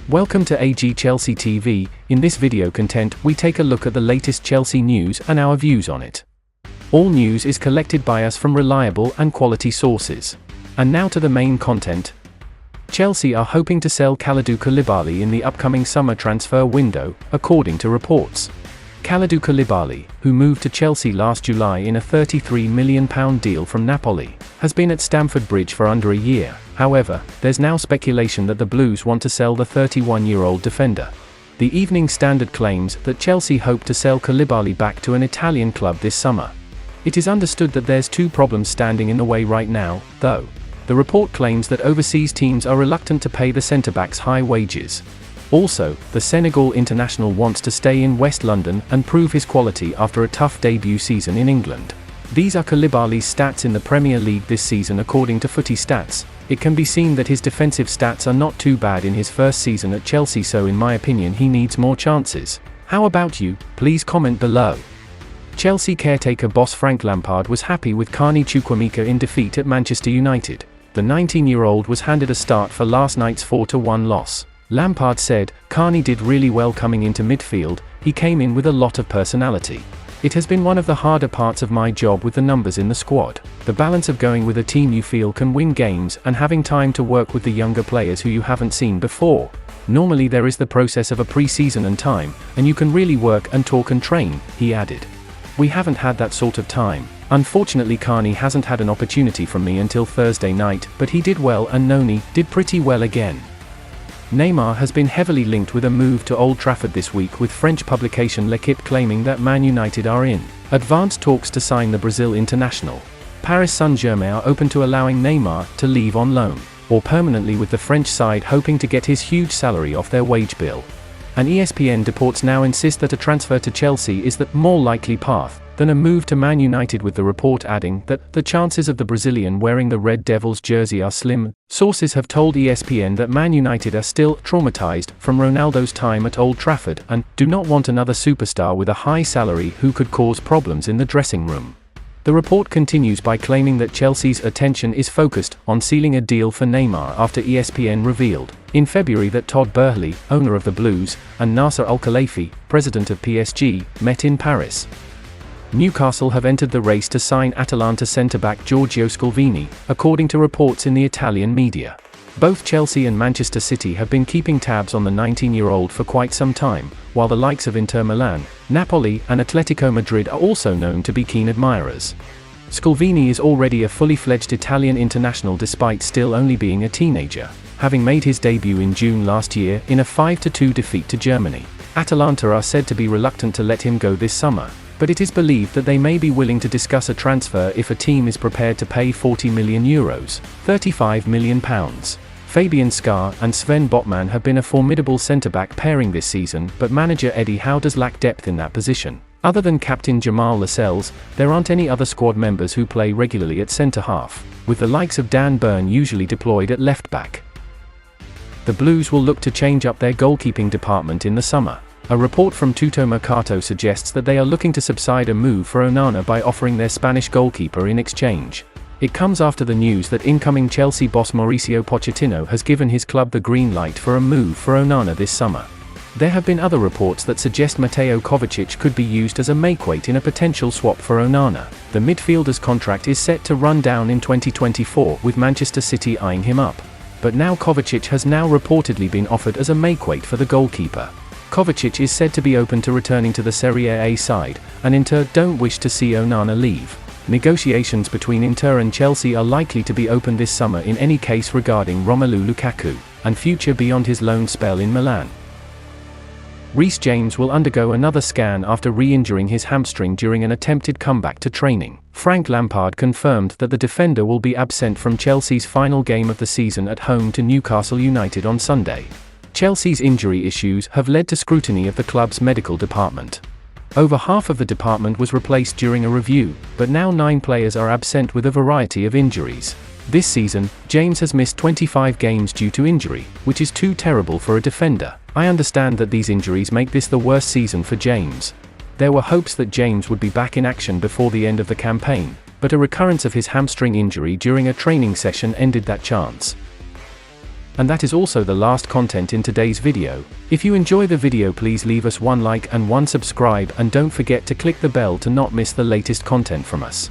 Welcome to AG Chelsea TV. In this video content, we take a look at the latest Chelsea news and our views on it. All news is collected by us from reliable and quality sources. And now to the main content. Chelsea are hoping to sell Kalidou Koulibaly in the upcoming summer transfer window, according to reports. Kalidou Koulibaly, who moved to Chelsea last July in a £33 million deal from Napoli, has been at Stamford Bridge for under a year. However, there's now speculation that the Blues want to sell the 31-year-old defender. The Evening Standard claims that Chelsea hope to sell Koulibaly back to an Italian club this summer. It is understood that there's two problems standing in the way right now, though. The report claims that overseas teams are reluctant to pay the centre-backs high wages. Also, the Senegal international wants to stay in West London and prove his quality after a tough debut season in England. These are Koulibaly's stats in the Premier League this season according to Footy Stats. It can be seen that his defensive stats are not too bad in his first season at Chelsea, so in my opinion he needs more chances. How about you? Please comment below. Chelsea caretaker boss Frank Lampard was happy with Carney Chukwuemeka in defeat at Manchester United. The 19-year-old was handed a start for last night's 4-1 loss. Lampard said, "Carney did really well coming into midfield, he came in with a lot of personality. It has been one of the harder parts of my job with the numbers in the squad. The balance of going with a team you feel can win games and having time to work with the younger players who you haven't seen before. Normally there is the process of a pre-season and time, and you can really work and talk and train," he added. "We haven't had that sort of time. Unfortunately Carney hasn't had an opportunity from me until Thursday night, but he did well and Noni did pretty well again." Neymar has been heavily linked with a move to Old Trafford this week, with French publication L'Équipe claiming that Man United are in advanced talks to sign the Brazil international. Paris Saint-Germain are open to allowing Neymar to leave on loan, or permanently, with the French side hoping to get his huge salary off their wage bill. And ESPN reports now insist that a transfer to Chelsea is the more likely path than a move to Man United, with the report adding that the chances of the Brazilian wearing the Red Devils jersey are slim. Sources have told ESPN that Man United are still traumatized from Ronaldo's time at Old Trafford and do not want another superstar with a high salary who could cause problems in the dressing room. The report continues by claiming that Chelsea's attention is focused on sealing a deal for Neymar after ESPN revealed in February that Todd Boehly, owner of the Blues, and Nasser Al-Khelaifi, president of PSG, met in Paris. Newcastle have entered the race to sign Atalanta centre-back Giorgio Scolvini, according to reports in the Italian media. Both Chelsea and Manchester City have been keeping tabs on the 19-year-old for quite some time, while the likes of Inter Milan, Napoli, and Atletico Madrid are also known to be keen admirers. Scolvini is already a fully fledged Italian international despite still only being a teenager, having made his debut in June last year in a 5-2 defeat to Germany. Atalanta are said to be reluctant to let him go this summer, but it is believed that they may be willing to discuss a transfer if a team is prepared to pay €40 million, £35 million. Fabian Schär and Sven Botman have been a formidable centre-back pairing this season, but manager Eddie Howe does lack depth in that position. Other than captain Jamal Lascelles, there aren't any other squad members who play regularly at centre-half, with the likes of Dan Burn usually deployed at left-back. The Blues will look to change up their goalkeeping department in the summer. A report from Tutto Mercato suggests that they are looking to subside a move for Onana by offering their Spanish goalkeeper in exchange. It comes after the news that incoming Chelsea boss Mauricio Pochettino has given his club the green light for a move for Onana this summer. There have been other reports that suggest Mateo Kovacic could be used as a makeweight in a potential swap for Onana. The midfielder's contract is set to run down in 2024, with Manchester City eyeing him up. But now Kovacic has now reportedly been offered as a makeweight for the goalkeeper. Kovacic is said to be open to returning to the Serie A side, and Inter don't wish to see Onana leave. Negotiations between Inter and Chelsea are likely to be open this summer in any case regarding Romelu Lukaku, and future beyond his loan spell in Milan. Reece James will undergo another scan after re-injuring his hamstring during an attempted comeback to training. Frank Lampard confirmed that the defender will be absent from Chelsea's final game of the season at home to Newcastle United on Sunday. Chelsea's injury issues have led to scrutiny of the club's medical department. Over half of the department was replaced during a review, but now 9 players are absent with a variety of injuries. This season, James has missed 25 games due to injury, which is too terrible for a defender. I understand that these injuries make this the worst season for James. There were hopes that James would be back in action before the end of the campaign, but a recurrence of his hamstring injury during a training session ended that chance. And that is also the last content in today's video. If you enjoy the video, please leave us one like and one subscribe, and don't forget to click the bell to not miss the latest content from us.